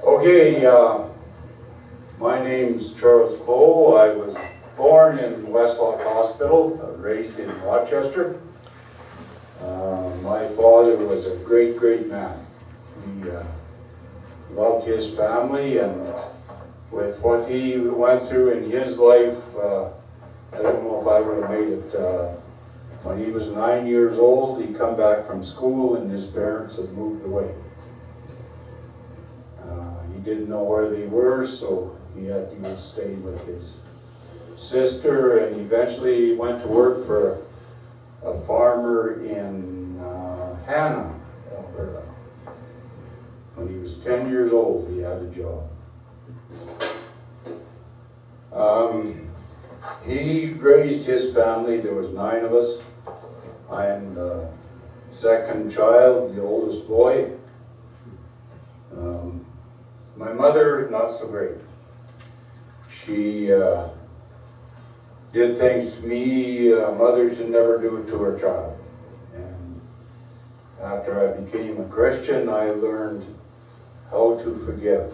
Okay, my name's Charles Clow. I was born in Westlock Hospital, raised in Rochester. My father was a great, great man. He loved his family, and with what he went through in his life, I don't know if I would have made it. When he was 9 years old, he come back from school and his parents had moved away. He didn't know where they were, so he had to go stay with his sister, and eventually went to work for a farmer in Hannah, Alberta. When he was 10 years old, he had a job. He raised his family. There was 9 of us. I am the second child, the oldest boy. My mother, not so great. She did things to me a mother should never do to her child. And after I became a Christian, I learned how to forgive,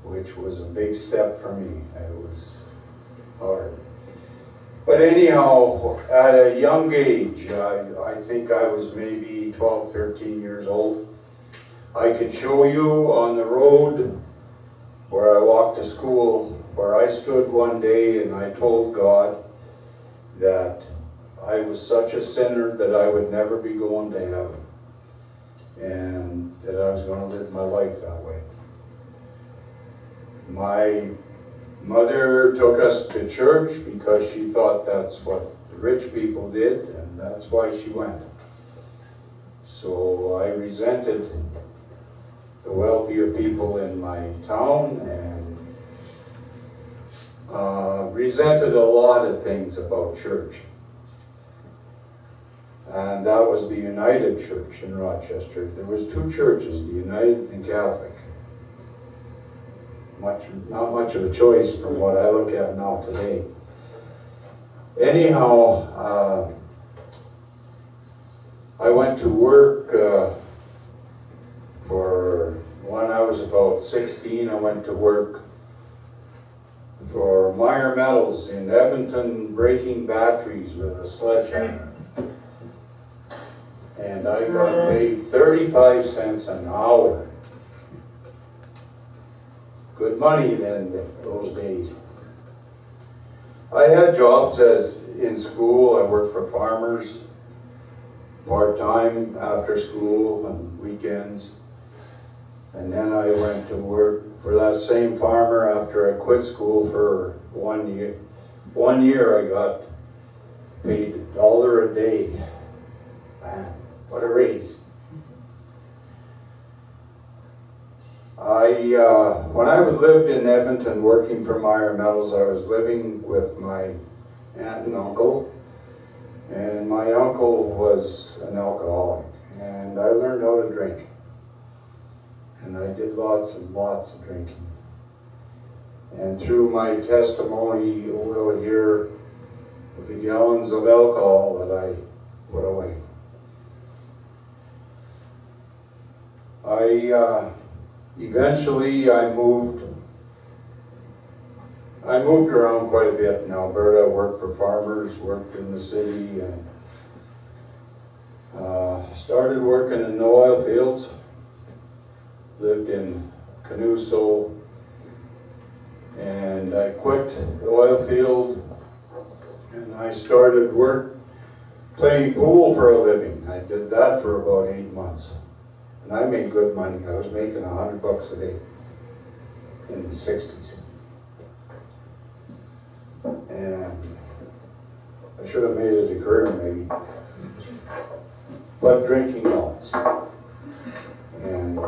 which was a big step for me. It was hard. But anyhow, at a young age, I think I was maybe 12, 13 years old, I could show you on the road where I walked to school, where I stood one day and I told God that I was such a sinner that I would never be going to heaven, and that I was going to live my life that way. My mother took us to church because she thought that's what the rich people did, and that's why she went. So I resented the wealthier people in my town, and resented a lot of things about church. And that was the United Church in Rochester. There was 2 churches, the United and Catholic. Not much of a choice from what I look at now today. Anyhow, I went to work when I was about 16. I went to work for Meyer Metals in Edmonton, breaking batteries with a sledgehammer. And I got paid 35 cents an hour. Good money then, those days. I had jobs as in school. I worked for farmers, part-time after school and weekends. And then I went to work for that same farmer after I quit school for 1 year. 1 year I got paid $1 a day. Man, what a raise. When I lived in Edmonton working for Meyer Metals, I was living with my aunt and uncle. And my uncle was an alcoholic, and I learned how to drink. And I did lots and lots of drinking. And through my testimony, you will hear of the gallons of alcohol that I put away. Eventually I moved around quite a bit in Alberta. Worked for farmers, worked in the city, and started working in the oil fields. Lived in Canuso, and I quit the oil field and I started playing pool for a living. I did that for about 8 months. And I made good money. I was making $100 a day in the 60s. And I should have made it a career maybe. But drinking helps. And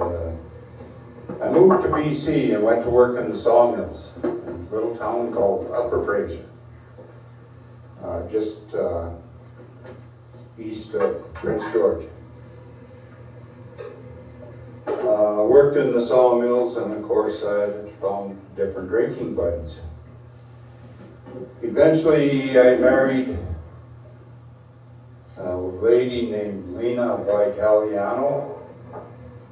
I moved to BC and went to work in the sawmills in a little town called Upper Fraser. Just east of Prince George. Worked in the sawmills, and of course I found different drinking buddies. Eventually I married a lady named Lena Vitaliano,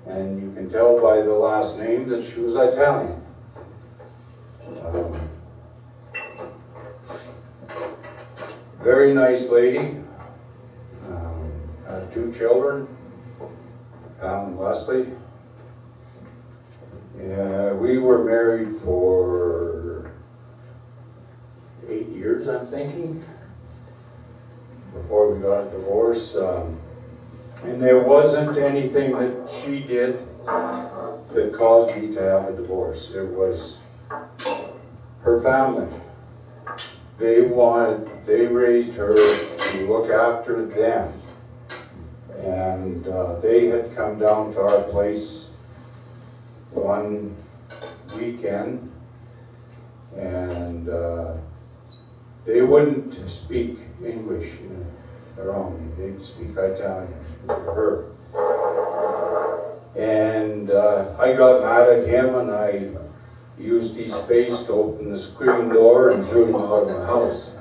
and you can tell by the last name that she was Italian. Very nice lady. Had 2 children, Pam and Leslie. We were married for 8 years, I'm thinking, before we got a divorce. And there wasn't anything that she did that caused me to have a divorce. It was her family. They raised her to look after them. And they had come down to our place one weekend, and they wouldn't speak English around me. They'd speak Italian to her. And I got mad at him, and I used his face to open the screen door and threw him out of my house.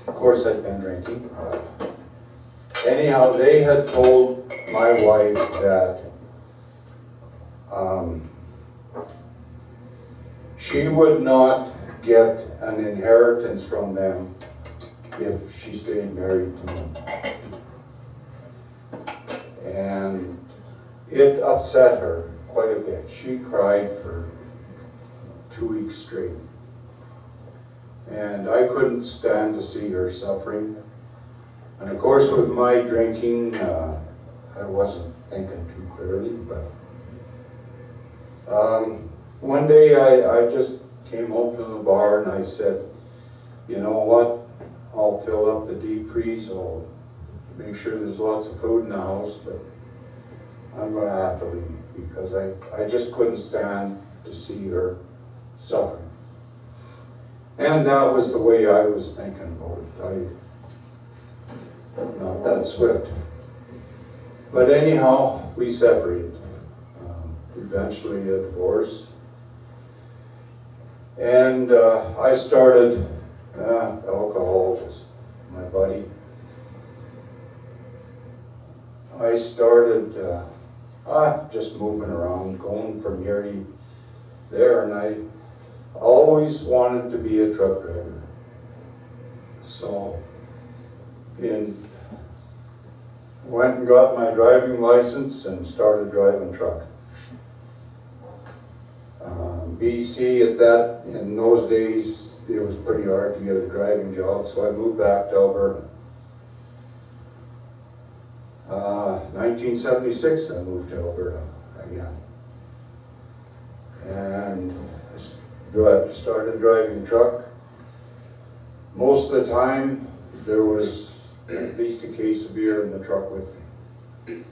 Of course, I'd been drinking. Anyhow, they had told my wife that she would not get an inheritance from them if she stayed married to me. And it upset her quite a bit. She cried for 2 weeks straight. And I couldn't stand to see her suffering. And of course, with my drinking, I wasn't thinking too clearly, but one day I just came home from the bar and I said, you know what, I'll fill up the deep freeze, I'll make sure there's lots of food in the house, but I'm going to have to leave because I just couldn't stand to see her suffering. And that was the way I was thinking about it. Not that swift. But anyhow, we separated. Eventually a divorce. And I started, alcohol was my buddy. I started just moving around, going from here to there, and I always wanted to be a truck driver. So went and got my driving license and started driving truck. BC in those days, it was pretty hard to get a driving job, so I moved back to Alberta. 1976, I moved to Alberta again. And I started driving truck. Most of the time, there was at least a case of beer in the truck with me.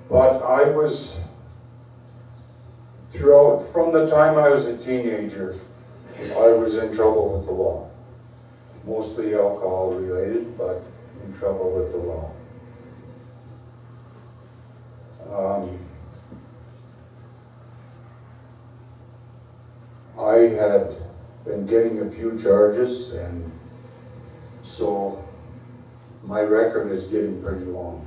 But I was, from the time I was a teenager, I was in trouble with the law. Mostly alcohol related, but in trouble with the law. I had been getting a few charges, and so my record is getting pretty long.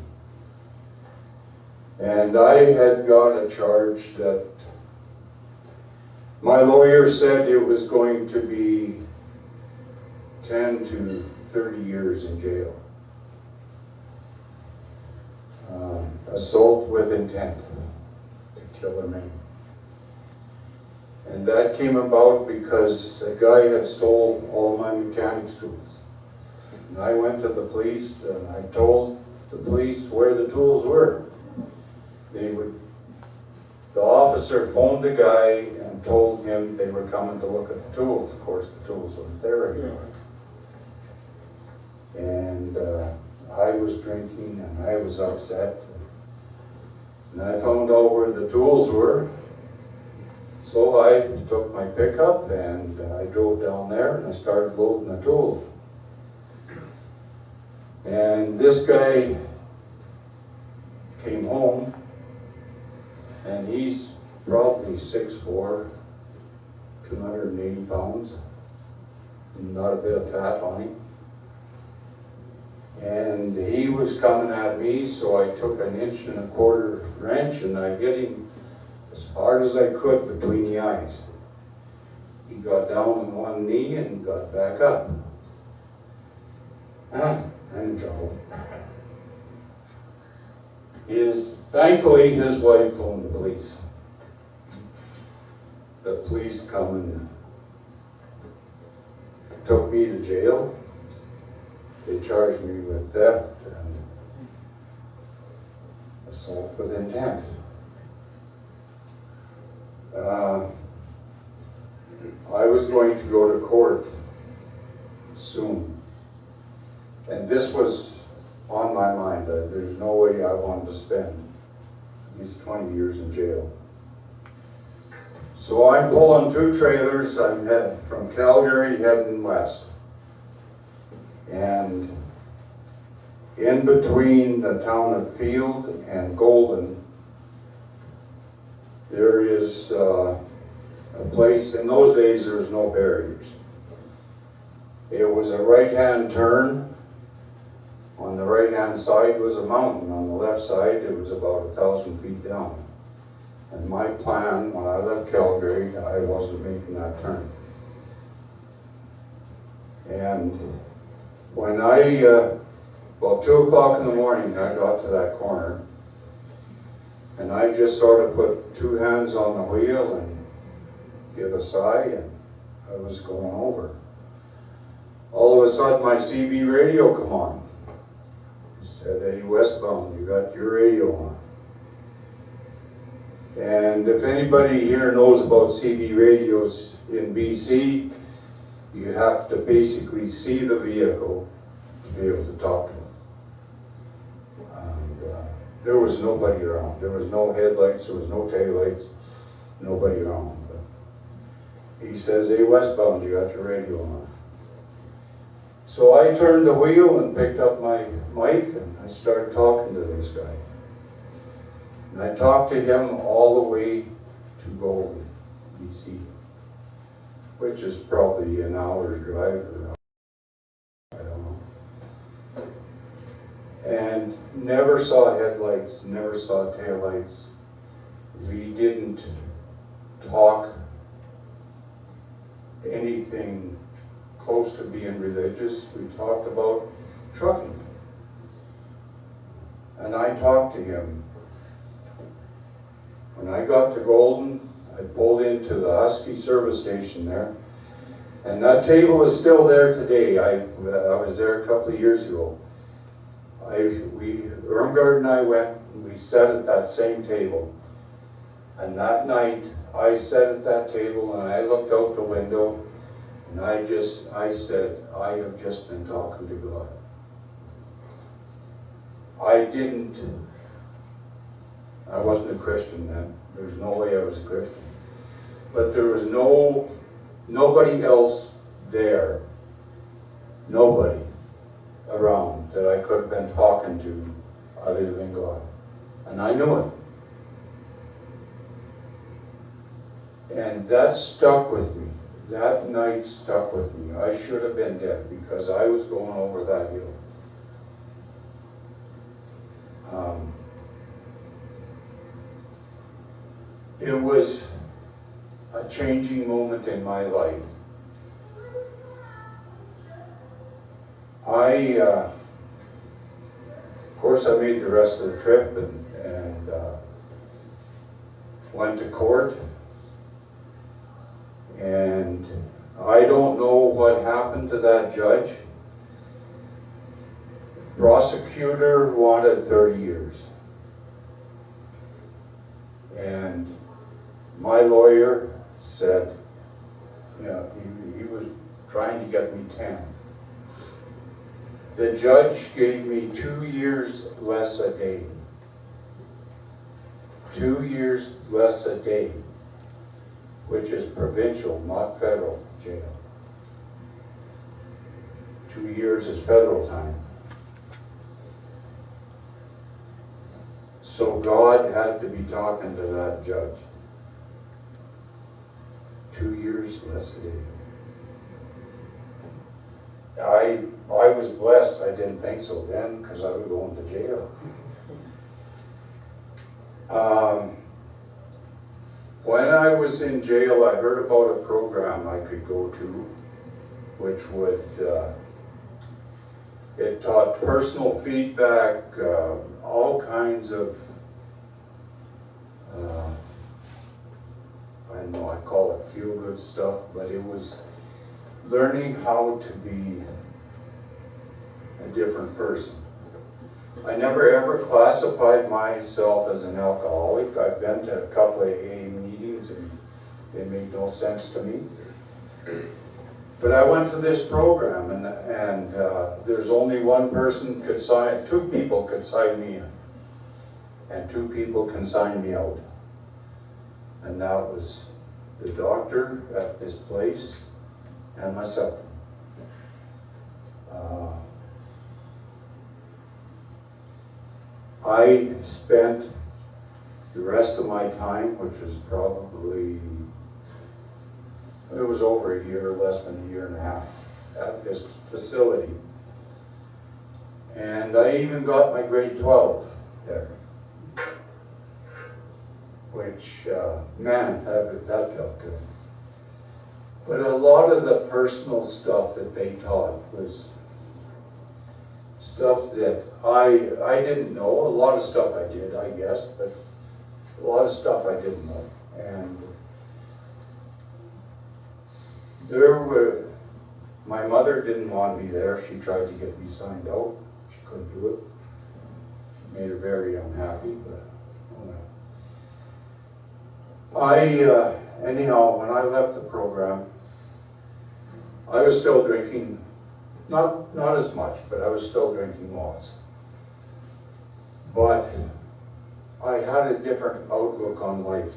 And I had got a charge that my lawyer said it was going to be 10 to 30 years in jail. Assault with intent to kill or maim. And that came about because a guy had stole all my mechanics tools. And I went to the police and I told the police where the tools were. The officer phoned the guy and told him they were coming to look at the tools. Of course, the tools weren't there anymore. And I was drinking and I was upset. And I found out where the tools were. So I took my pickup and I drove down there and I started loading the tools. And this guy came home, and he's probably 6'4", 280 pounds, not a bit of fat on him. And he was coming at me, so I took an 1.25 inch wrench and I hit him as hard as I could between the eyes. He got down on one knee and got back up. I'm in trouble. Thankfully, his wife phoned the police. The police come and took me to jail. They charged me with theft and assault with intent. I was going to go to court soon. And this was on my mind. There's no way I wanted to spend at least 20 years in jail. So I'm pulling 2 trailers. I'm heading from Calgary, heading west. And in between the town of Field and Golden, there is a place. In those days, there was no barriers. It was a right-hand turn. On the right-hand side was a mountain. On the left side, it was about 1,000 feet down. And my plan, when I left Calgary, I wasn't making that turn. And when about 2 o'clock in the morning, I got to that corner, and I just sort of put 2 hands on the wheel and gave a sigh, and I was going over. All of a sudden, my CB radio come on. It said, "Hey, westbound, you got your radio on." And if anybody here knows about CB radios in BC, you have to basically see the vehicle to be able to talk to them. And there was nobody around. There was no headlights, there was no taillights, nobody around. But he says, "Hey, westbound, you got your radio on." So I turned the wheel and picked up my mic and I started talking to this guy. And I talked to him all the way to Golden, BC, which is probably an hour's drive. I don't know. And never saw headlights, never saw taillights. We didn't talk anything close to being religious. We talked about trucking. And I talked to him. When I got to Golden, I pulled into the Husky service station there. And that table is still there today. I was there a couple of years ago. Irmgard and I went and we sat at that same table. And that night, I sat at that table and I looked out the window and I said, I have just been talking to God. I wasn't a Christian then. There was no way I was a Christian. But there was nobody else there, nobody around that I could have been talking to other than God. And I knew it. And that stuck with me. That night stuck with me. I should have been dead because I was going over that hill. It was a changing moment in my life. Of course, I made the rest of the trip and went to court. And I don't know what happened to that judge. Prosecutor wanted 30 years. And my lawyer said, he was trying to get me 10. The judge gave me 2 years less a day. 2 years less a day, which is provincial, not federal jail. 2 years is federal time. So God had to be talking to that judge. 2 years less a day. I was blessed. I didn't think so then because I was going to jail. When I was in jail, I heard about a program I could go to, which would, it taught personal feedback, all kinds of, I don't know, I call it feel-good stuff, but it was learning how to be a different person. I never ever classified myself as an alcoholic. I've been to a couple of AA meetings and they made no sense to me. But I went to this program and there's only one person could sign, 2 people could sign me in. And 2 people can sign me out. And that was the doctor at this place and myself. I spent the rest of my time, which was probably, it was over a year, less than a year and a half, at this facility. And I even got my grade 12 there. Which, man, that felt good. But a lot of the personal stuff that they taught was stuff that I didn't know. A lot of stuff I did, I guess, but a lot of stuff I didn't know. And my mother didn't want me there. She tried to get me signed out. She couldn't do it. It made her very unhappy, but anyhow, when I left the program, I was still drinking, not as much, but I was still drinking lots. But I had a different outlook on life.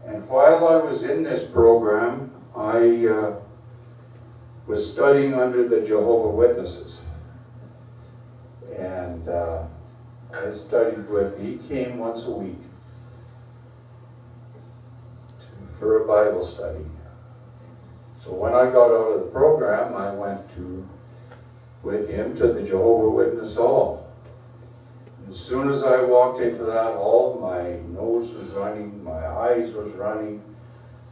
And while I was in this program, I was studying under the Jehovah's Witnesses. And I studied with, he came once a week for a Bible study. So when I got out of the program, I went with him to the Jehovah's Witness Hall. As soon as I walked into that hall, my nose was running, my eyes was running,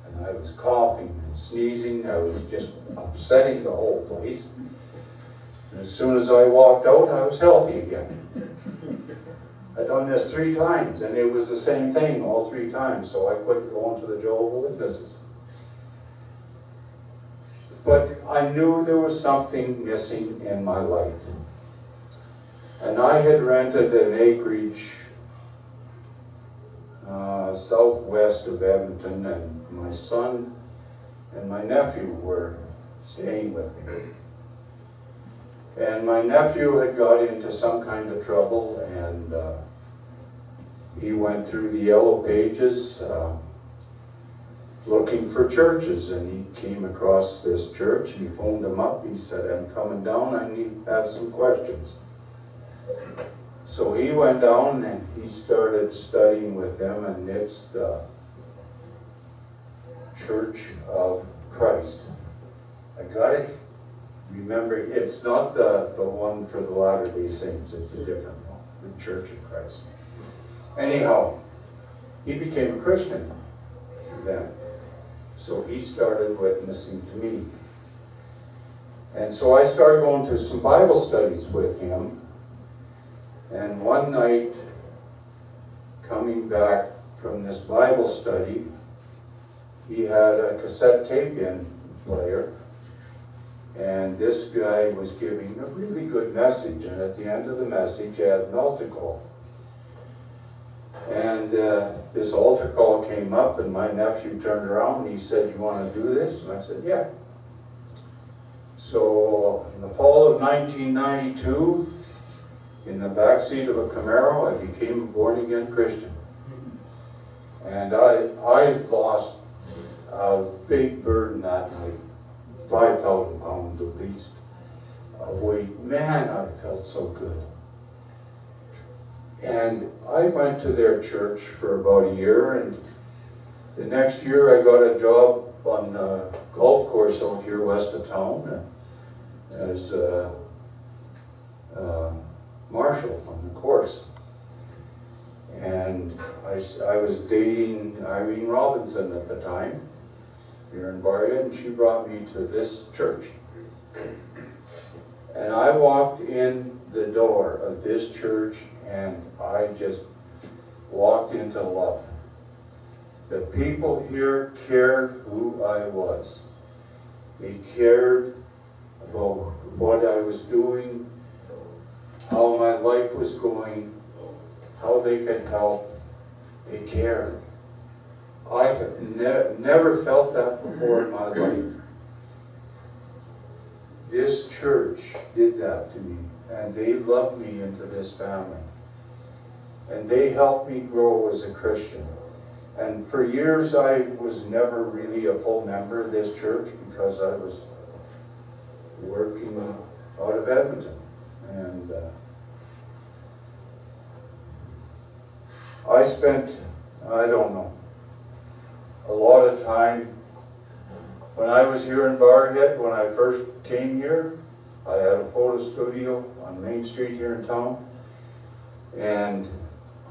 and I was coughing and sneezing. I was just upsetting the whole place. And as soon as I walked out, I was healthy again. I'd done this 3 times, and it was the same thing all 3 times, so I quit going to the Jehovah's Witnesses. But I knew there was something missing in my life. And I had rented an acreage southwest of Edmonton, and my son and my nephew were staying with me. And my nephew had got into some kind of trouble, and he went through the yellow pages looking for churches, and he came across this church. He phoned them up. He said, "I'm coming down. I need to have some questions." So he went down and he started studying with them, and it's the Church of Christ. I got it. Remember, it's not the one for the Latter-day Saints. It's a different one, the Church of Christ. Anyhow, he became a Christian then. So he started witnessing to me. And so I started going to some Bible studies with him. And one night, coming back from this Bible study, he had a cassette tape-in player. And this guy was giving a really good message, and at the end of the message, he had an altar call. And this altar call came up, and my nephew turned around and he said, "You want to do this?" And I said, "Yeah." So in the fall of 1992, in the backseat of a Camaro, I became a born-again Christian. And I lost a big burden that night. 5,000 pounds at least of weight. Man, I felt so good. And I went to their church for about a year, and the next year I got a job on the golf course out here west of town. as marshal on the course. And I was dating Irene Robinson at the time, here in Barria, and she brought me to this church. And I walked in the door of this church and I just walked into love. The people here cared who I was. They cared about what I was doing, how my life was going, how they could help. They cared. I have never felt that before in my life. This church did that to me, and they loved me into this family. And they helped me grow as a Christian. And for years I was never really a full member of this church because I was working out of Edmonton. And I spent, I don't know, a lot of time. When I was here in Barrhead, when I first came here, I had a photo studio on Main Street here in town. And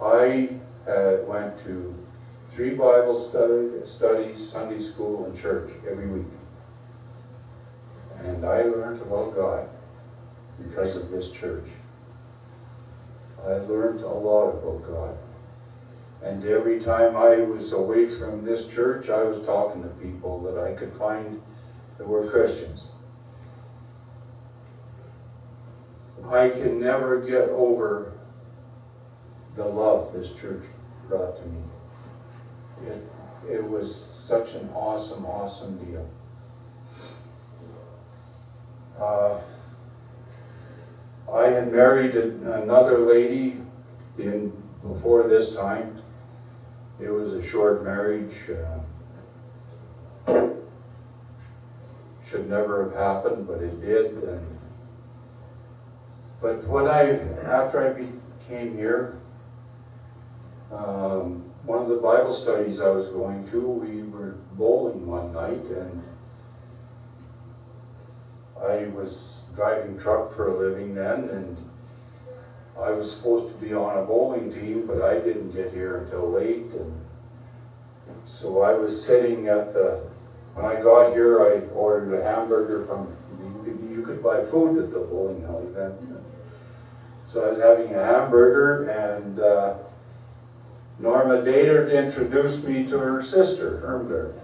I went to 3 Bible studies, Sunday school, and church every week. And I learned about God because of this church. I learned a lot about God. And every time I was away from this church, I was talking to people that I could find that were Christians. I can never get over the love this church brought to me. It was such an awesome, awesome deal. I had married another lady before this time. It was a short marriage. Should never have happened, but it did. But after I came here, one of the Bible studies I was going to, we were bowling one night, and I was driving truck for a living then, and I was supposed to be on a bowling team, but I didn't get here until late, and so I was sitting when I got here, I ordered a hamburger from, you could buy food at the bowling alley then. So I was having a hamburger, and Norma Dater introduced me to her sister, Irmgard.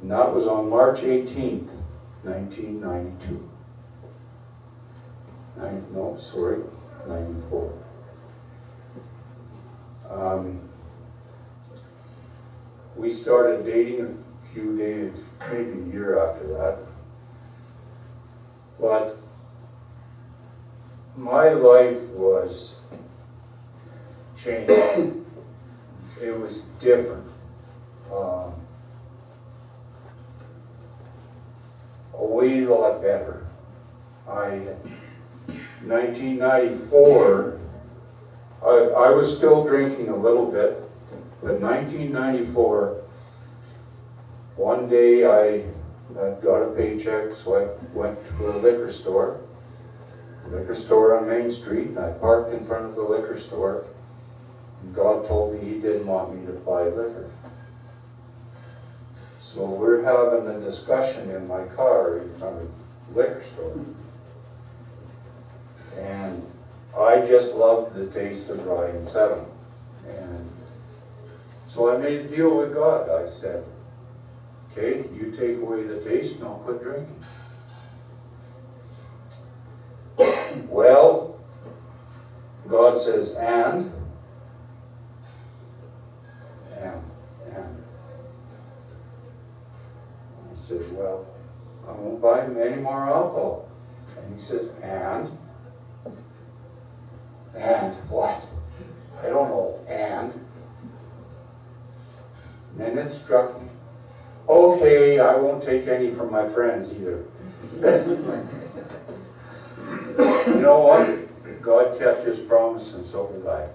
And that was on March 18th, 1992. 94. We started dating a few days, maybe a year after that. But my life was changed. It was different. A way lot better. 1994, I was still drinking a little bit, but 1994, one day I got a paycheck, so I went to a liquor store on Main Street, and I parked in front of the liquor store, and God told me He didn't want me to buy liquor. So we're having a discussion in my car in front of the liquor store. And I just loved the taste of rye and sedum. And so I made a deal with God. I said, okay, you take away the taste and I'll quit drinking. Well, God says, and. I said, well, I won't buy him any more alcohol. And he says, and what? I don't know, and then it struck me. Okay, I won't take any from my friends either. You know what? God kept His promise, and so did I.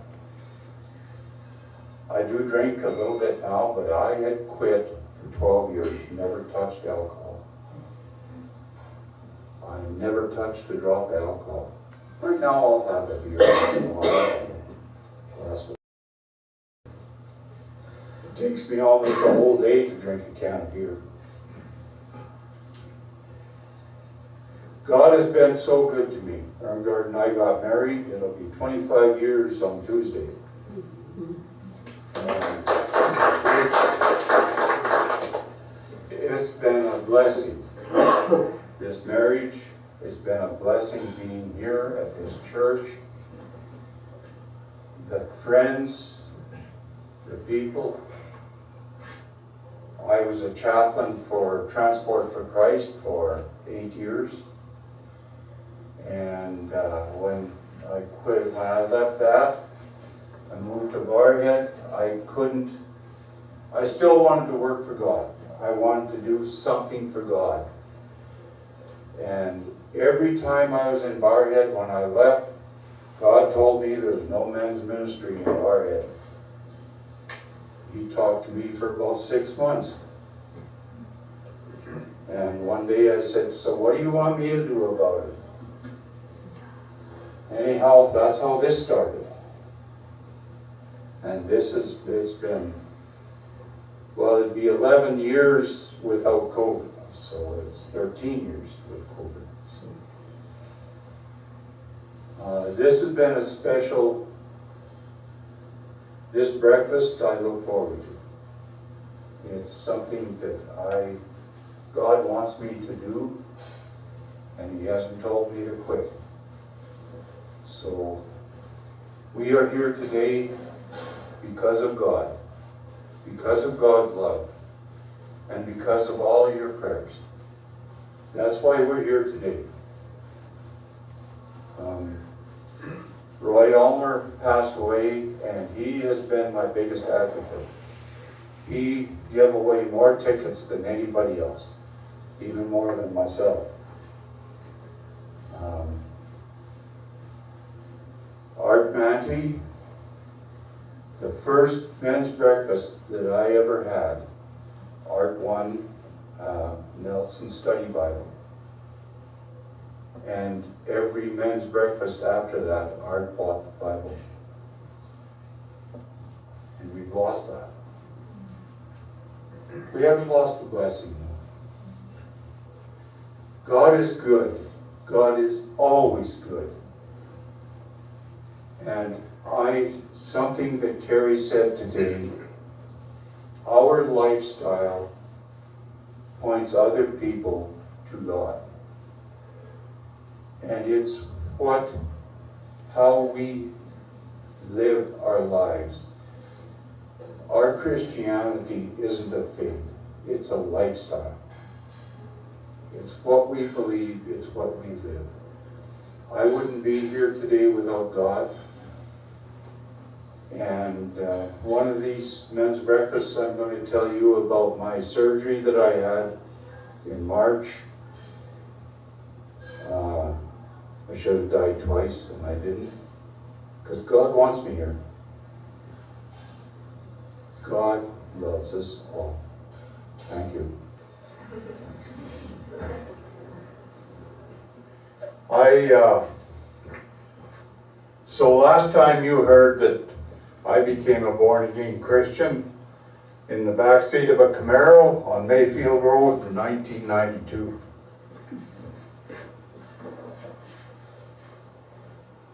I do drink a little bit now, but I had quit for 12 years, never touched alcohol. I never touched a drop of alcohol. Right now I'll have a beer once in a while. It takes me almost a whole day to drink a can of beer. God has been so good to me. Irmgard and I got married. It'll be 25 years on Tuesday. It's been a blessing. This marriage has been a blessing being here at this church. The friends, the people. I was a chaplain for Transport for Christ for 8 years. And when I left that, I moved to Barhead. I still wanted to work for God. I wanted to do something for God. And every time I was in Barhead, when I left, God told me there's no men's ministry in Barhead. He talked to me for about 6 months. And one day I said, so what do you want me to do about it? Anyhow, that's how this started. And it's been, well, it'd be 11 years without COVID. So it's 13 years with COVID. So, this has been a special, this breakfast I look forward to. It's something that God wants me to do, and He hasn't told me to quit. So, we are here today because of God, because of God's love, and because of all your prayers. That's why we're here today. Roy Ulmer passed away, and he has been my biggest advocate. He gave away more tickets than anybody else, even more than myself. Art Manty, the first men's breakfast that I ever had, Art won Nelson Study Bible. And every men's breakfast after that, Art bought the Bible. And we've lost that. We haven't lost the blessing. God is good. God is always good. And something that Carrie said today, our lifestyle points other people to God. And it's how we live our lives. Our Christianity isn't a faith, it's a lifestyle. It's what we believe, it's what we live. I wouldn't be here today without God. And one of these men's breakfasts, I'm going to tell you about my surgery that I had in March. I should have died twice, and I didn't, because God wants me here. God loves us all. Thank you. So last time you heard that I became a born-again Christian in the back seat of a Camaro on Mayfield Road in 1992.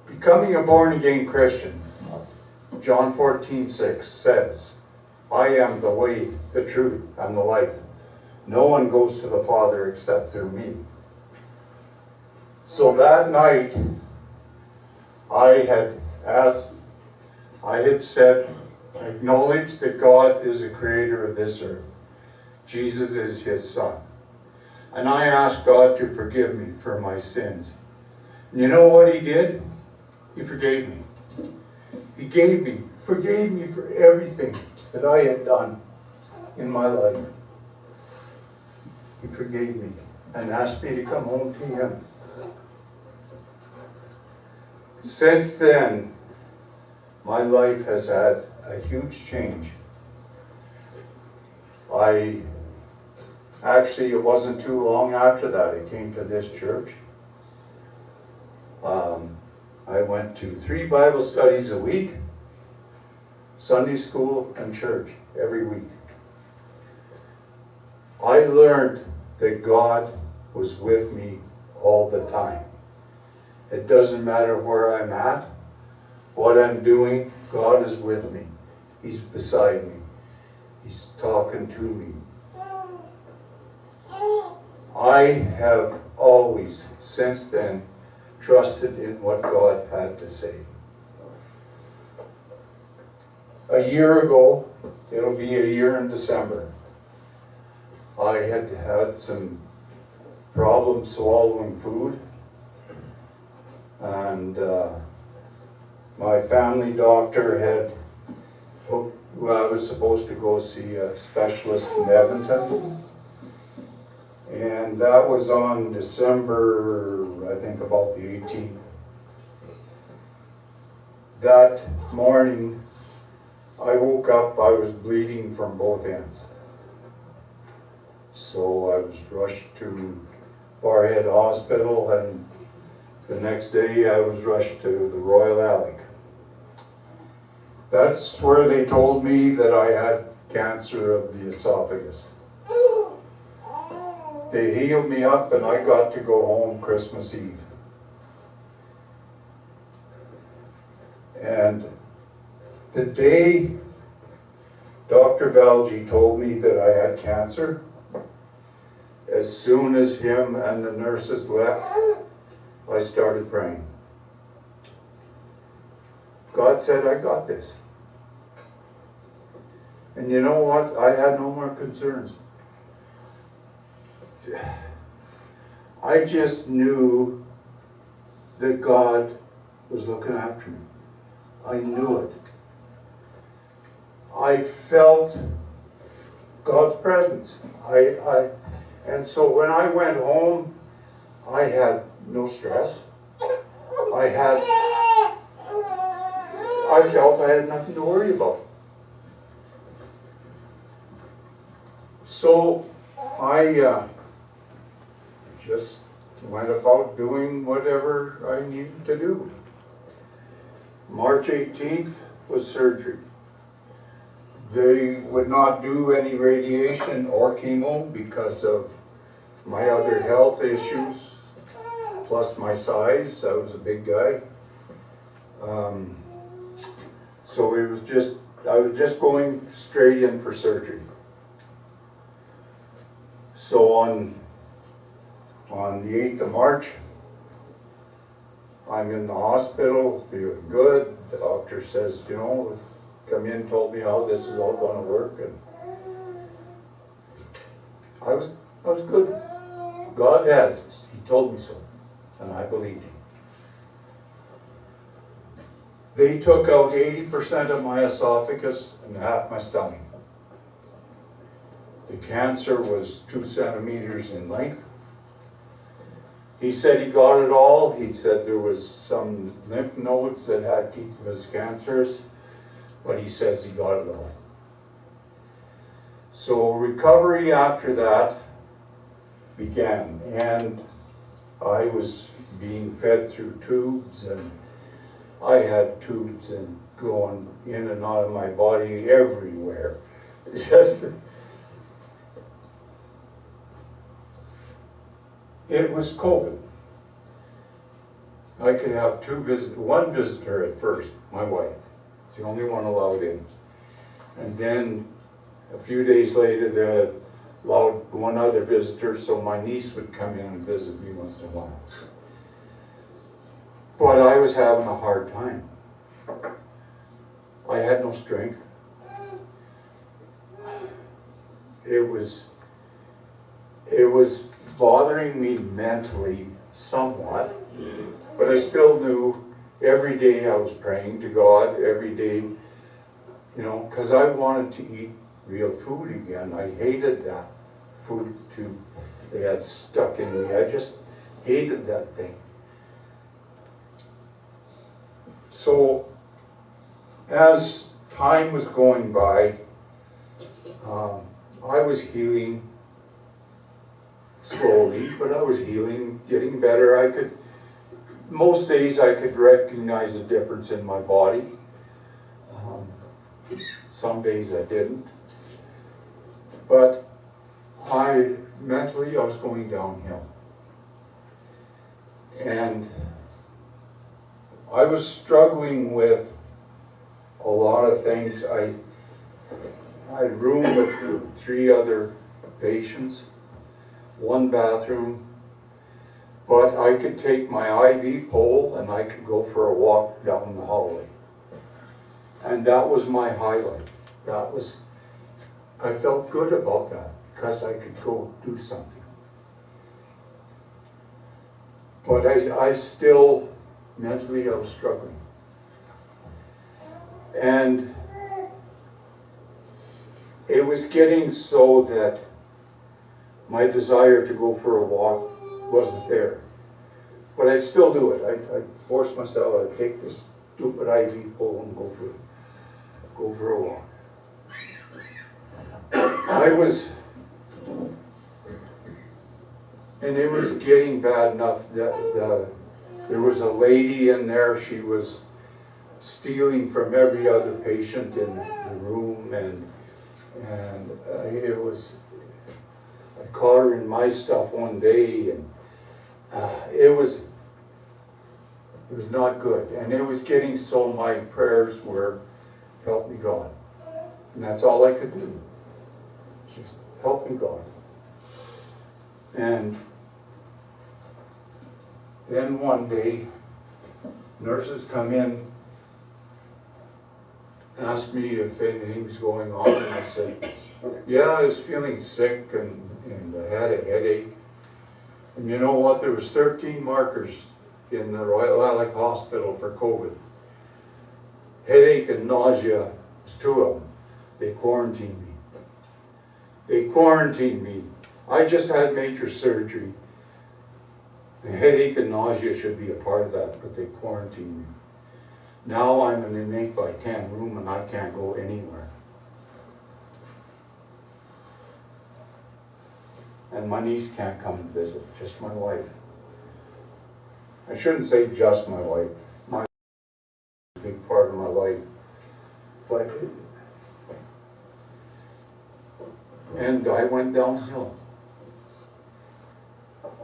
Becoming a born-again Christian, John 14:6 says, I am the way, the truth, and the life. No one goes to the Father except through me. So that night, I had acknowledged that God is the creator of this earth. Jesus is His Son. And I asked God to forgive me for my sins. And you know what He did? He forgave me. He forgave me for everything that I had done in my life. He forgave me and asked me to come home to Him. Since then, my life has had a huge change. It wasn't too long after that I came to this church. I went to 3 Bible studies a week, Sunday school and church every week. I learned that God was with me all the time. It doesn't matter where I'm at, what I'm doing, God is with me. He's beside me. He's talking to me. I have always, since then, trusted in what God had to say. A year ago, it'll be a year in December, I had had some problems swallowing food, and my family doctor had hooked, well, I was supposed to go see a specialist in Edmonton, and that was on December, I think about the 18th. That morning, I woke up, I was bleeding from both ends. So I was rushed to Barhead Hospital, and the next day I was rushed to the Royal Alley. That's where they told me that I had cancer of the esophagus. They healed me up and I got to go home Christmas Eve. And the day Dr. Valji told me that I had cancer, as soon as him and the nurses left, I started praying. God said, I got this. And you know what? I had no more concerns. I just knew that God was looking after me. I knew it. I felt God's presence. And so when I went home, I had no stress. I felt I had nothing to worry about. So I just went about doing whatever I needed to do. March 18th was surgery. They would not do any radiation or chemo because of my other health issues, plus my size. I was a big guy. So I was just going straight in for surgery. So on the 8th of March, I'm in the hospital, feeling good. The doctor says, you know, come in, told me how this is all going to work, and I was good. God has this. He told me so, and I believed him. They took out 80% of my esophagus and half my stomach. The cancer was 2 centimeters in length. He said he got it all. He said there was some lymph nodes that was cancerous, but he says he got it all. So recovery after that began, and I was being fed through tubes, and I had tubes and going in and out of my body everywhere. It was COVID. I could have one visitor at first, my wife. It's the only one allowed in. And then a few days later, they allowed one other visitor, so my niece would come in and visit me once in a while. But I was having a hard time. I had no strength. It was bothering me mentally somewhat, but I still knew every day I was praying to God, every day, you know, because I wanted to eat real food again. I hated that food tube they had stuck in me. I just hated that thing. So as time was going by, I was healing slowly, but I was healing, getting better. I could most days I could recognize a difference in my body. Some days I didn't. But mentally I was going downhill. And I was struggling with a lot of things. I roomed with 3 other patients, 1 bathroom, but I could take my IV pole and I could go for a walk down the hallway. And that was my highlight. I felt good about that because I could go do something. But I still, mentally I was struggling. And it was getting so that my desire to go for a walk wasn't there. But I'd still do it. I'd force myself, I'd take this stupid IV pole and go for a walk. And it was getting bad enough that there was a lady in there, she was stealing from every other patient in the room, and I caught her in my stuff one day, and it was not good. And it was getting so my prayers were, help me God. And that's all I could do. Just help me God. And then one day, nurses come in, asked me if anything was going on, and I said, yeah, I was feeling sick and I had a headache. And you know what, there was 13 markers in the Royal Alec Hospital for COVID. Headache and nausea was 2 of them. They quarantined me. I just had major surgery. The headache and nausea should be a part of that, but they quarantined me. Now I'm in an 8x10 room and I can't go anywhere. And my niece can't come and visit, just my wife. I shouldn't say just my wife. My is a big part of my life. And I went downhill.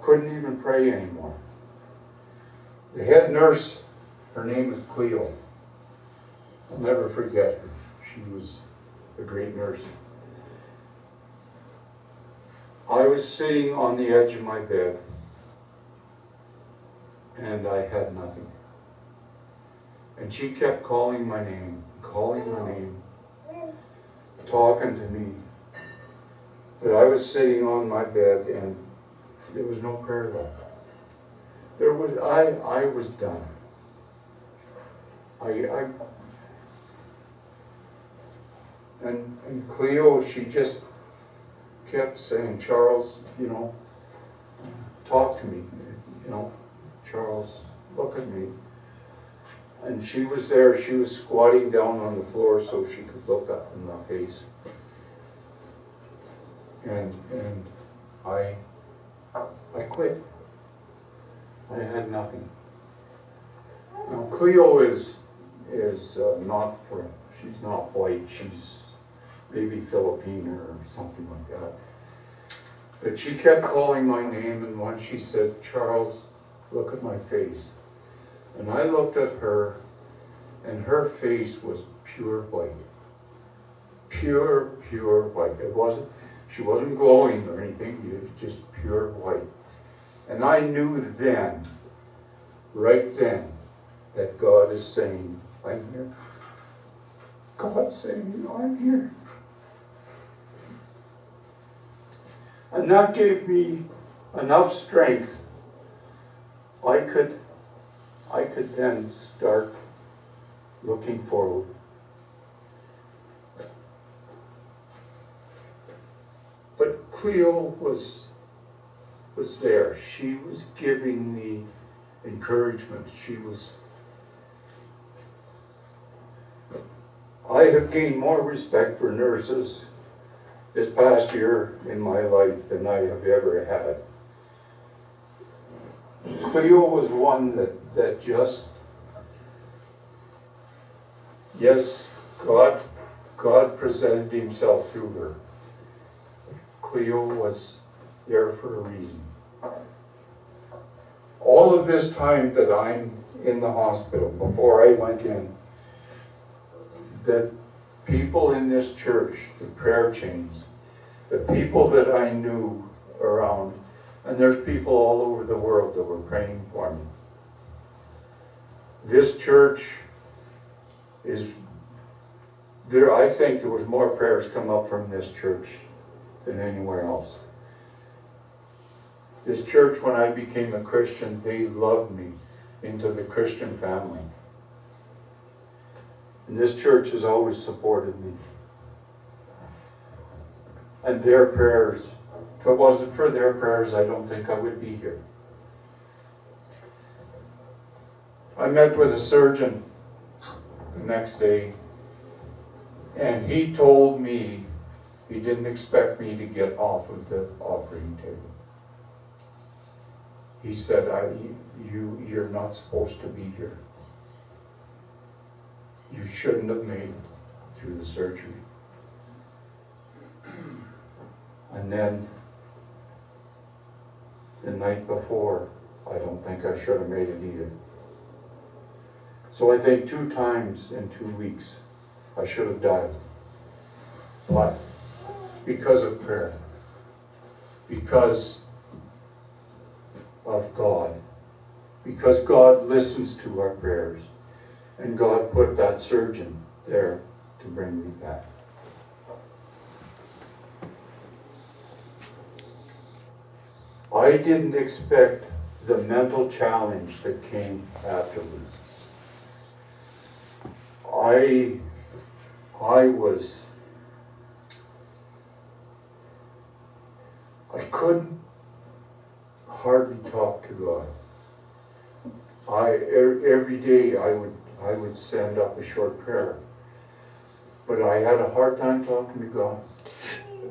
Couldn't even pray anymore. The head nurse, her name was Clow. I'll never forget her. She was a great nurse. I was sitting on the edge of my bed and I had nothing. And she kept calling my name, talking to me. But I was sitting on my bed and there was no prayer left. I was done. And Cleo, she just kept saying, Charles, talk to me, Charles, look at me. And she was there, she was squatting down on the floor so she could look up in my face. And I quit. I had nothing. Now Cleo is she's not white, she's maybe Filipino or something like that. But she kept calling my name, and once she said, Charles, look at my face. And I looked at her, and her face was pure white. Pure white. She wasn't glowing or anything, it was just pure white. And I knew then, right then, that God is saying, I'm here. God's saying, I'm here. And that gave me enough strength. I could then start looking forward. But Cleo was there. She was giving me encouragement. I have gained more respect for nurses this past year in my life than I have ever had. Cleo was one that just, yes, God presented himself through her. Cleo was there for a reason. All of this time that I'm in the hospital, before I went in, that people in this church, the prayer chains, the people that I knew around, and there's people all over the world that were praying for me. This church is there. I think there was more prayers come up from this church than anywhere else. This church, when I became a Christian, they loved me into the Christian family. And this church has always supported me. And their prayers, if it wasn't for their prayers, I don't think I would be here. I met with a surgeon the next day, and he told me he didn't expect me to get off of the operating table. He said, you're not supposed to be here. You shouldn't have made it through the surgery. And then the night before, I don't think I should have made it either. So I think 2 times in 2 weeks, I should have died. But because of prayer, because of God, because God listens to our prayers, and God put that surgeon there to bring me back. I didn't expect the mental challenge that came afterwards. I couldn't hardly talk to God. Every day I would send up a short prayer, but I had a hard time talking to God.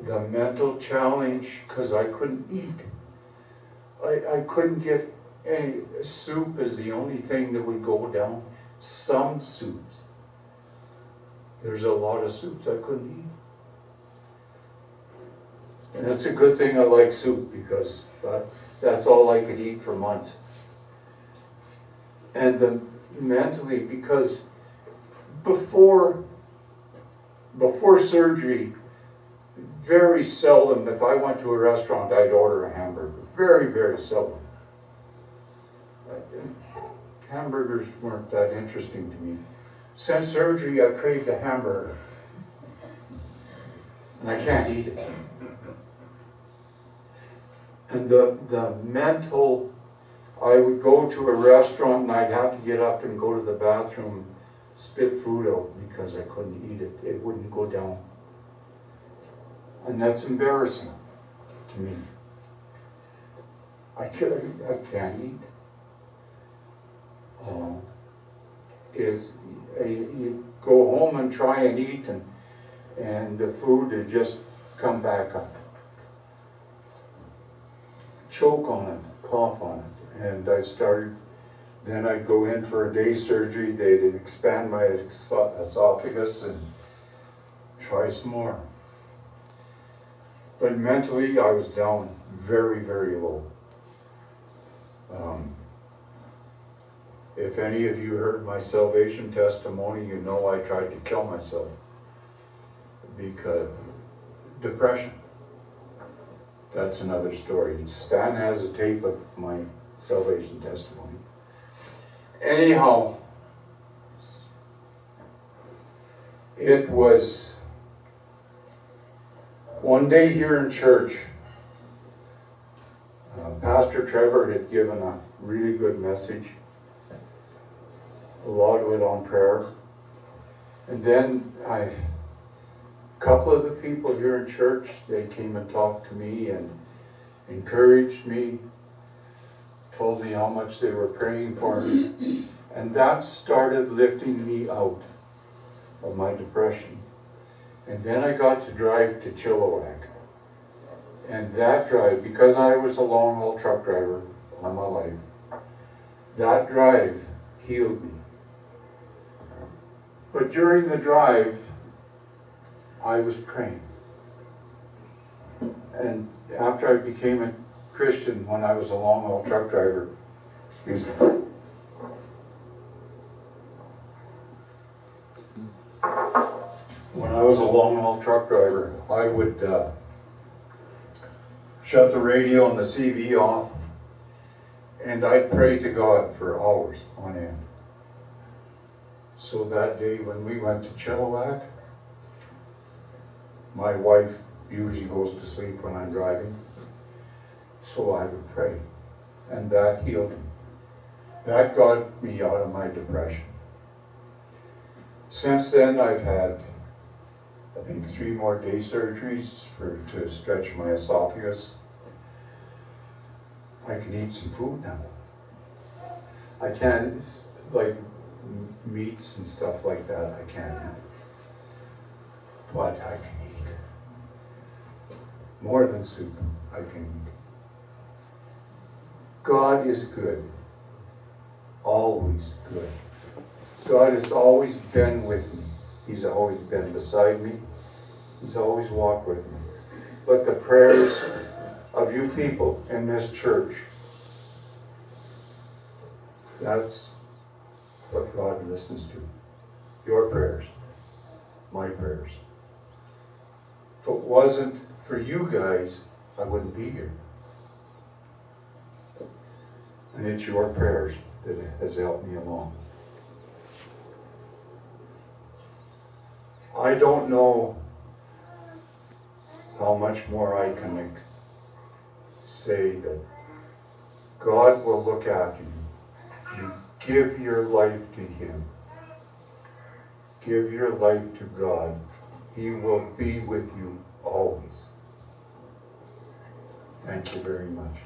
The mental challenge, because I couldn't eat. I couldn't get any soup is the only thing that would go down. Some soups. There's a lot of soups I couldn't eat. And it's a good thing I like soup, because that's all I could eat for months. And mentally, because before surgery, very seldom, if I went to a restaurant, I'd order a hamburger. Very, very seldom. Hamburgers weren't that interesting to me. Since surgery, I craved a hamburger. And I can't eat it. And the mental, I would go to a restaurant and I'd have to get up and go to the bathroom, spit food out because I couldn't eat it. It wouldn't go down. And that's embarrassing to me. I can't eat. You go home and try and eat, and the food would just come back up. Choke on it, cough on it. And then I'd go in for a day surgery. They'd expand my esophagus and try some more. But mentally, I was down very, very low. If any of you heard my salvation testimony, you know I tried to kill myself because depression. That's another story. Stan has a tape of my salvation testimony. Anyhow, it was one day here in church. Pastor Trevor had given a really good message. A lot of it on prayer. And then a couple of the people here in church, they came and talked to me and encouraged me, told me how much they were praying for me. And that started lifting me out of my depression. And then I got to drive to Chilliwack. And that drive, because I was a long-haul truck driver all my life, That drive healed me. But during the drive, I was praying. And after I became a Christian, when I was a long-haul truck driver, excuse me, when I was a long-haul truck driver, I would shut the radio and the CV off, and I'd pray to God for hours on end. So that day when we went to Chilliwack, my wife usually goes to sleep when I'm driving, so I would pray, and that healed me. That got me out of my depression. Since then, I've had, I think, 3 more day surgeries to stretch my esophagus. I can eat some food now. I can't, like meats and stuff like that, I can't eat. But I can eat. More than soup, I can eat. God is good. Always good. God has always been with me. He's always been beside me. He's always walked with me. But the prayers of you people in this church, that's what God listens to. Your prayers, my prayers. If it wasn't for you guys, I wouldn't be here. And it's your prayers that has helped me along. I don't know how much more I can say that God will look after you. You give your life to Him. Give your life to God. He will be with you always. Thank you very much.